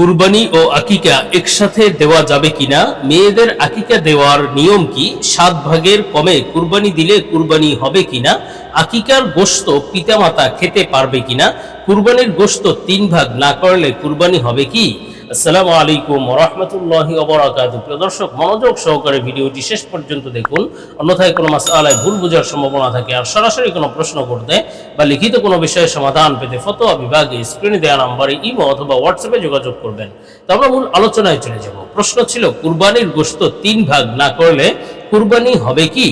কুরবানি ও আকিকা একসাথে দেওয়া যাবে কিনা, মেয়েদের আকিকা দেওয়ার নিয়ম কি, 7 ভাগের কমে কুরবানি দিলে কুরবানি হবে কিনা, আকিকার গোশত পিতামাতা খেতে পারবে কিনা, কুরবানির গোশত 3 ভাগ না করলে কুরবানি হবে কি। আসসালামু আলাইকুম ওয়া রাহমাতুল্লাহি ওয়া বারাকাতুহু। প্রিয় দর্শক, মনোযোগ সহকারে ভিডিওটি শেষ পর্যন্ত দেখুন, অন্যথায় কোনো মাসআলায় ভুল বোঝার সম্ভাবনা থাকে। আর সরাসরি কোনো প্রশ্ন করতে বা লিখিত কোনো বিষয়ের সমাধান পেতে ফতোয়া বিভাগে স্ক্রিনে দেওয়া নম্বরে ইমো অথবা হোয়াটসঅ্যাপে যোগাযোগ করবেন। তো আমরা মূল আলোচনায় চলে যাব। প্রশ্ন ছিল, কুরবানির গোশত 3 ভাগ না করলে কুরবানি হবে কি।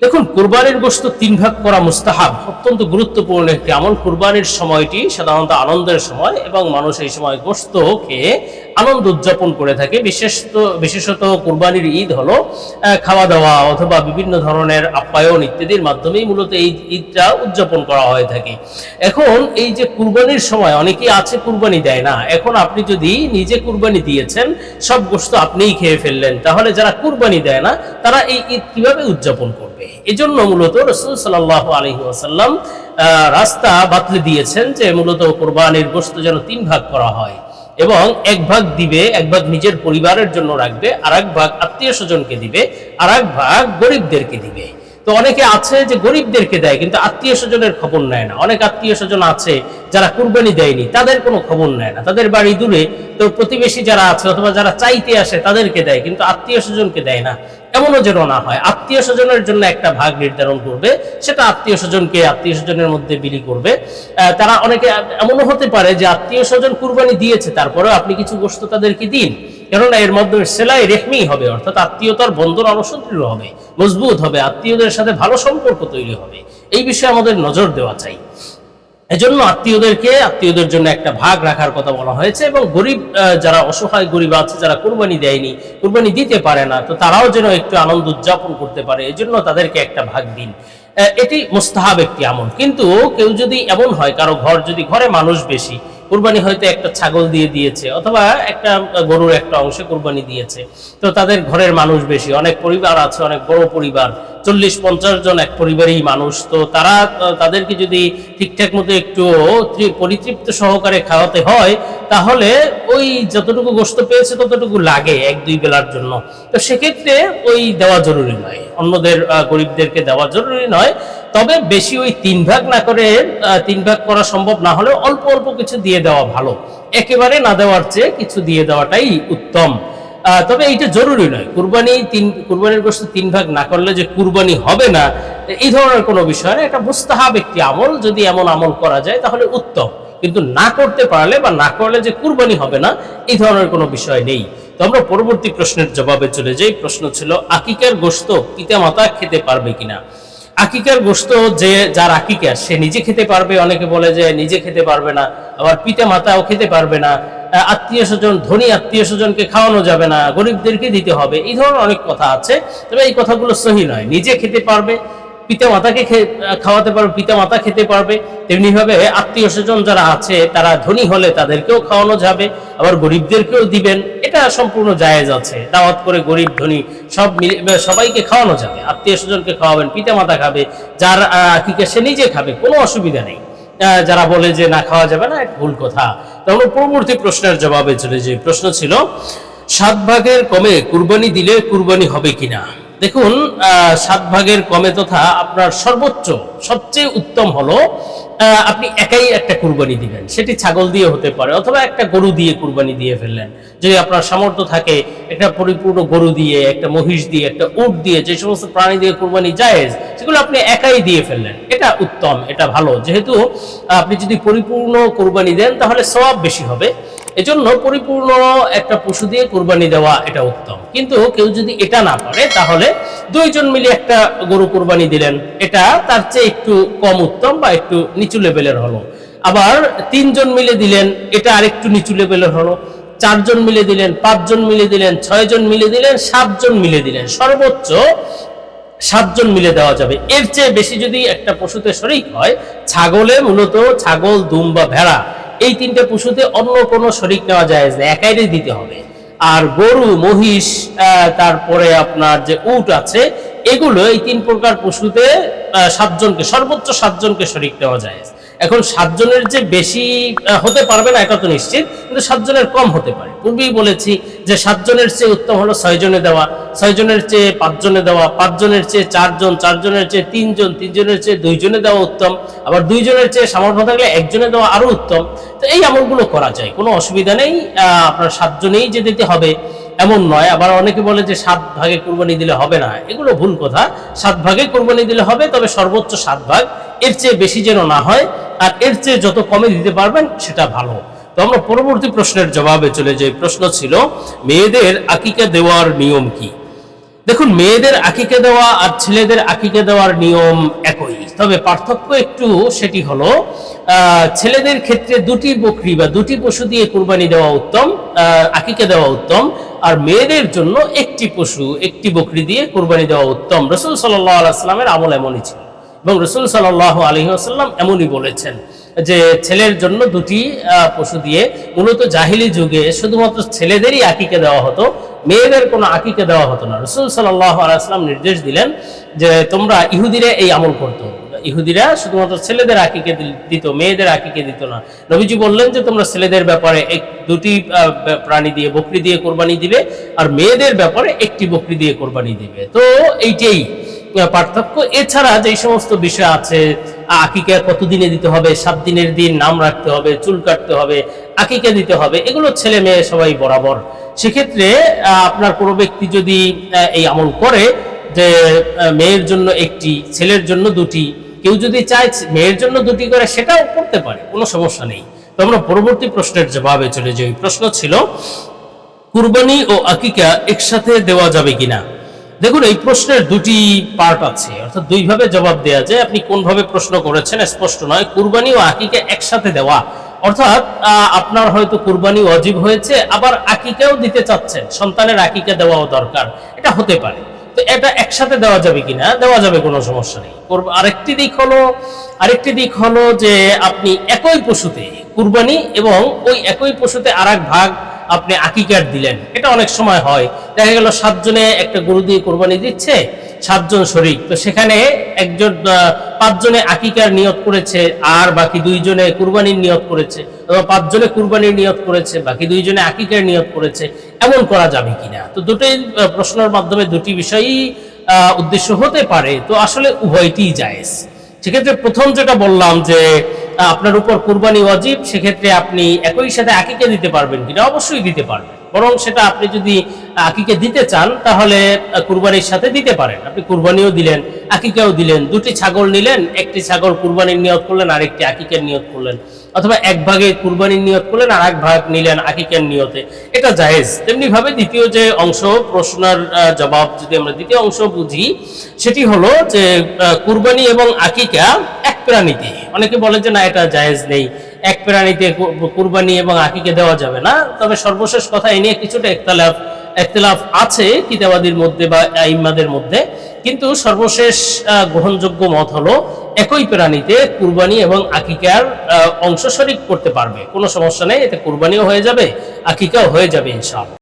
দেখুন, কুরবানির গোশত 3 ভাগ করা মুস্তাহাব, অত্যন্ত গুরুত্বপূর্ণ একটি আমল। কুরবানির সময়টি সাধারণত আনন্দের সময় এবং মানুষ এই সময় গোশত খেয়ে আনন্দ উদযাপন করে থাকে। বিশেষত কুরবানির ঈদ হলো খাওয়া দাওয়া অথবা বিভিন্ন ধরনের আপ্যায়ন ইত্যাদির মাধ্যমেই মূলত এই ঈদটা উদযাপন করা হয়ে থাকে। এখন এই যে কুরবানির সময় অনেকেই আছে কুরবানি দেয় না। এখন আপনি যদি নিজে কুরবানি দিয়েছেন, সব গোশত আপনিই খেয়ে ফেললেন, তাহলে যারা কুরবানি দেয় না তারা এই ঈদ কিভাবে উদযাপন করবে? এজন্য মূলত রাসূল সাল্লাল্লাহু আলাইহি ওয়াসাল্লাম রাস্তা বাতলে দিয়েছেন যে মূলত কুরবানির গোশত যেন 3 ভাগ করা হয় এবং 1 ভাগ দিবে, 1 ভাগ নিজের পরিবারের জন্য রাখবে, আর 1 ভাগ আত্মীয় স্বজনকে দিবে, আর 1 ভাগ গরিবদেরকে দিবে। তো অনেকে আছে যে গরিবদেরকে দেয় কিন্তু আত্মীয় স্বজনের খবর নেয় না। অনেক আত্মীয় স্বজন আছে যারা কুরবানি দেয়নি, তাদের কোনো খবর নেয় না, তাদের বাড়ি দূরে, তো প্রতিবেশী যারা আছে অথবা যারা চাইতে আসে তাদেরকে দেয় কিন্তু আত্মীয় স্বজনকে দেয় না। এমনও যেন না হয়। আত্মীয় স্বজনের জন্য একটা ভাগ নির্ধারণ করবে, সেটা আত্মীয় স্বজনকে আত্মীয় স্বজনের মধ্যে বিলি করবে। তারা অনেকে এমনও হতে পারে যে আত্মীয় স্বজন কুরবানি দিয়েছে, তারপরেও আপনি কিছু গোশত তাদেরকে দিন, কেননা এর মাধ্যমে সেলাই রেহমি হবে, অর্থাৎ আত্মীয়তার বন্ধন আরো সুদৃঢ় হবে, মজবুত হবে, আত্মীয়দের সাথে ভালো সম্পর্ক তৈরি হবে। এই বিষয়ে আমাদের নজর দেওয়া চাই। এজন্য আত্মীয়দের জন্য একটা ভাগ রাখার কথা বলা হয়েছে। এবং গরিব যারা অসহায় গরিব আছে, যারা কুরবানি দেয়নি, কুরবানি দিতে পারে না, তো তারাও যেন একটু আনন্দ উদযাপন করতে পারে, এজন্য তাদেরকে একটা ভাগ দিন। এটি মুস্তাহাব একটি আমল। কিন্তু কেউ যদি এমন হয়, কারো ঘরে মানুষ বেশি, কুরবানি হয়তো একটা ছাগল দিয়ে দিয়েছে অথবা একটা গরুর একটা অংশে কুরবানি দিয়েছে, তো তাদের ঘরের মানুষ বেশি, অনেক পরিবার আছে, অনেক বড় পরিবার, 40-50 জন এক পরিবারেই মানুষ, তো তাদেরকে যদি ঠিকঠাক মতো একটু পরিতৃপ্ত সহকারে খাওয়াতে হয়, তাহলে ওই যতটুকু গোশত পেয়েছে ততটুকু লাগে 1-2 বেলার জন্য। তো সেক্ষেত্রে ওই দেওয়া জরুরি নয়, অন্যদের গরিবদেরকে দেওয়া জরুরি নয়। তবে বেশি ওই 3 ভাগ না করে, 3 ভাগ করা সম্ভব না হলে অল্প অল্প কিছু দিয়ে দেওয়া ভালো। একেবারে না দেওয়ার চেয়ে কিছু দিয়ে দেওয়াটাই উত্তম। তবে এইটা জরুরি নয়। কুরবানির গোশত 3 ভাগ না করলে যে কুরবানি হবে না, এই ধরনের কোনো বিষয় না। এটা মুস্তাহাব একটি আমল, যদি এমন আমল করা যায় তাহলে উত্তম। কিন্তু না করতে পারলে বা না করলে যে কুরবানি হবে না, এই ধরনের কোনো বিষয় নেই। তো আমরা পরবর্তী প্রশ্নের জবাবে চলে যাই। প্রশ্ন ছিল, আকিকার গোশত পিতামাতা খেতে পারবে কিনা। আকিকার গোশত যার আকিকা সে নিজে খেতে পারবে, অনেকে বলে যে নিজে খেতে পারবে না, আবার পিতা মাতাও খেতে পারবে না, আত্মীয় স্বজন, ধনী আত্মীয় স্বজনকে খাওয়ানো যাবে না, গরিবদেরকে দিতে হবে, এই ধরনের অনেক কথা আছে। তবে এই কথাগুলো সহি নয়। নিজে খেতে পারবে, পিতা মাতাকে খাওয়াতে পারবে, পিতা মাতা খেতে পারবে, তেমনি ভাবে আত্মীয় স্বজন যারা আছে তারা ধনী হলে তাদেরকেও খাওয়ানো যাবে, আবার গরিবদেরকেও দিবেন। এটা সম্পূর্ণ জায়েজ আছে। দাওয়াত করে গরিব ধনী সবাইকে খাওয়ানো যাবে। আত্মীয় স্বজনকে খাওয়াবেন, পিতা মাতা খাবে, যার আকিকা সে নিজে খাবে, কোনো অসুবিধা নেই। যারা বলে যে না খাওয়া যাবে না, এটা ভুল কথা। তাহলে পরবর্তী প্রশ্নের জবাবে চলে যে প্রশ্ন ছিল, 7 ভাগের কমে কুরবানি দিলে কুরবানি হবে কিনা। দেখুন, 7 ভাগের কমে তথা আপনার সর্বোচ্চ সবচেয়ে উত্তম হলো আপনি একাই একটা কুরবানি দিবেন। সেটি ছাগল দিয়ে হতে পারে অথবা একটা গরু দিয়ে কুরবানি দিয়ে ফেললেন। যদি আপনার সামর্থ্য থাকে, একটা পরিপূর্ণ গরু দিয়ে, একটা মহিষ দিয়ে, একটা উট দিয়ে, যে সমস্ত প্রাণী দিয়ে কুরবানি জায়েজ, সেগুলো আপনি একাই দিয়ে ফেললেন, এটা উত্তম, এটা ভালো। যেহেতু আপনি যদি পরিপূর্ণ কুরবানি দেন তাহলে সওয়াব বেশি হবে, এজন্য পরিপূর্ণ একটা পশু দিয়ে কুরবানি দেওয়া এটা উত্তম। কিন্তু কেউ যদি এটা না পারে, তাহলে 2 জন মিলে একটা গরু কুরবানি দিলেন, এটা তার চেয়ে একটু কম উত্তম বা একটু নিচু লেভেলের হলো। আবার 3 জন মিলে দিলেন, এটা আরেকটু নিচু লেভেলের হলো। 4 জন মিলে দিলেন, 5 জন মিলে দিলেন, 6 জন মিলে দিলেন, 7 জন মিলে দিলেন, সর্বোচ্চ 7 জন মিলে দেওয়া যাবে। এর চেয়ে বেশি যদি একটা পশুতে শরীক হয়, ছাগলে মূলত ছাগল, দুম বা ভেড়া, এই 3টে পশুতে অন্য কোনো শরীক নেওয়া যায় না, একাই দিতে হবে। আর গরু, মহিষ, তারপরে আপনার যে উট আছে, এগুলো এই 3 প্রকার পশুতে 7 জনকে, সর্বোচ্চ 7 জনকে শরীক নেওয়া যায়। এখন 7 জনের যে বেশি হতে পারবে না এটা তো নিশ্চিত, কিন্তু 7 জনের কম হতে পারে। পূর্বেই বলেছি যে 7 জনের চেয়ে উত্তম হলো 6 জনে দেওয়া, 6 জনের চেয়ে 5 জনে দেওয়া, 5 জনের চেয়ে 4 জন, 4 জনের চেয়ে 3 জন, 3 জনের চেয়ে 2 জনে দেওয়া উত্তম, আবার 2 জনের চেয়ে সামর্থ্য থাকলে 1 জনে দেওয়া আরো উত্তম। তো এই আমলগুলো করা যায়, কোনো অসুবিধা নেই। আপনার 7 জনেই যে দিতে হবে এমন নয়। আবার অনেকে বলে যে 7 ভাগে কুরবানি দিলে হবে না, এগুলো ভুল কথা। 7 ভাগে কুরবানি দিলে হবে, তবে সর্বোচ্চ 7 ভাগ, এর চেয়ে বেশি যেন না হয়, আর এর চেয়ে যত কমে দিতে পারবেন সেটা ভালো। তো আমরা পরবর্তী প্রশ্নের জবাবে চলে যাই। প্রশ্ন ছিল মেয়েদের আকিকা দেওয়ার নিয়ম কি? দেখুন, মেয়েদের আকিকা দেওয়া আর ছেলেদের আকিকা দেওয়ার নিয়ম একই, তবে পার্থক্য একটু, সেটি হলো ছেলেদের ক্ষেত্রে 2টি বকরি বা 2টি পশু দিয়ে কুরবানি দেওয়া উত্তম, আকিকা দেওয়া উত্তম, আর মেয়েদের জন্য 1টি পশু 1টি বকরি দিয়ে কুরবানি দেওয়া উত্তম। রাসূল সাল্লাল্লাহু আলাইহি ওয়াসাল্লামের আমল এমনই ছিল এবং রাসূল সাল্লাল্লাহু আলাইহি ওয়াসাল্লাম এমনই বলেছেন যে ছেলের জন্য 2টি পশু দিয়ে, মূলত জাহিলি যুগে শুধুমাত্র ছেলেদেরই আকিকা দেওয়া হতো, মেয়েদের কোনো আকিকা দেওয়া হতো না। রাসূল সাল্লাল্লাহু আলাইহি ওয়াসাল্লাম নির্দেশ দিলেন যে তোমরা, ইহুদিরা এই আমল করতো, ইহুদিরা শুধুমাত্র ছেলেদের আকিকে দিত, মেয়েদের আকিকে দিত না। নবীজি বললেন যে তোমরা ছেলেদের ব্যাপারে 2টি প্রাণী দিয়ে, বকরি দিয়ে কোরবানি দিবে, আর মেয়েদের ব্যাপারে 1টি বকরি দিয়ে কোরবানি দিবে। তো এইটাই পার্থক্য। এছাড়া যে সমস্ত বিষয় আছে, আকিকা কত দিনে দিতে হবে, 7 দিনের দিন নাম রাখতে হবে, চুল কাটতে হবে, আকিকা দিতে হবে, এগুলো ছেলে মেয়ে সবাই বরাবর। সেক্ষেত্রে আপনার কোনো ব্যক্তি যদি এই আমল করে যে মেয়ের জন্য 1টি, ছেলের জন্য 2টি, কেউ যদি চায় মেয়ের জন্য 2টি করে, সেটাও করতে পারে, কোনো সমস্যা নেই। তো আমরা পরবর্তী প্রশ্নের জবাবে চলে যাই। প্রশ্ন ছিল কুরবানি ও আকিকা একসাথে দেওয়া যাবে কিনা? দেখুন, এই প্রশ্নের 2টি পার্ট আছে, অর্থাৎ 2 ভাবে জবাব দেওয়া যায়। আপনি কোন ভাবে প্রশ্ন করেছেন স্পষ্ট নয়। কুরবানি ও আকিকা একসাথে দেওয়া, অর্থাৎ আপনার হয়তো কুরবানি ওয়াজিব হয়েছে, আবার আকিকাও দিতে চাচ্ছেন, সন্তানের আকিকা দেওয়াও দরকার, এটা হতে পারে। তো এটা একসাথে দেওয়া যাবে কিনা? দেওয়া যাবে, কোনো সমস্যা নেই। আরেকটি দিক হলো যে আপনি একই পশুতে কুরবানি এবং ওই একই পশুতে আরেক ভাগ আপনি আকিকার দিলেন, এটা অনেক সময় হয়। দেখা গেল 7 জনে একটা গরু দিয়ে কোরবানি দিচ্ছে, 7 জন শরীক, তো সেখানে 5 জনে আকিকার নিয়ত করেছে, আর বাকি 2 জনে কুরবানির নিয়ত করেছে, অথবা 5 জনে কুরবানির নিয়ত করেছে, বাকি 2 জনে আকিকার নিয়ত করেছে, এমন করা যাবে কিনা? তো দুটোই প্রশ্নের মাধ্যমে 2টি বিষয়ই উদ্দেশ্য হতে পারে। তো আসলে উভয়টিই জায়েজ। সেক্ষেত্রে প্রথম যেটা বললাম যে আপনার উপর কুরবানি ওয়াজিব, সেক্ষেত্রে আপনি একই সাথে আকিকা দিতে পারবেন কিনা? অবশ্যই দিতে পারবেন, বরং সেটা আপনি যদি আকিকা দিতে চান তাহলে কুরবানির সাথে দিতে পারেন। আপনি কুরবানিও দিলেন, আকিকাও দিলেন, 2টি ছাগল নিলেন, 1টি ছাগল কুরবানির নিয়ত করলেন, আরেকটি আকিকার নিয়ত করলেন, অথবা 1 ভাগে কুরবানির নিয়ত করলেন, আর 1 ভাগ নিলেন আকিকার নিয়তে, এটা জায়েজ। তেমনি ভাবে দ্বিতীয় যে অংশ প্রশ্নের জবাব, যদি আমরা দ্বিতীয় অংশ বুঝি, সেটি হলো যে কুরবানি এবং আকিকা এক প্রাণীতে। অনেকে বলে যে না, এটা জায়েজ নেই, এক প্রাণীতে কুরবানি এবং আকিকা দেওয়া যাবে না। তবে সর্বশেষ কথা, এ নিয়ে কিছুটা ইখতিলাফ আছে কিতাবাদির মধ্যে বা আইম্মাদের মধ্যে, কিন্তু সর্বশেষ গ্রহণযোগ্য মত হলো একই প্রাণীতে কুরবানি এবং আকিকার অংশ শরীক করতে পারবে, কোনো সমস্যা নেই, এতে কুরবানিও হয়ে যাবে, আকিকাও হয়ে যাবে ইনশাআল্লাহ।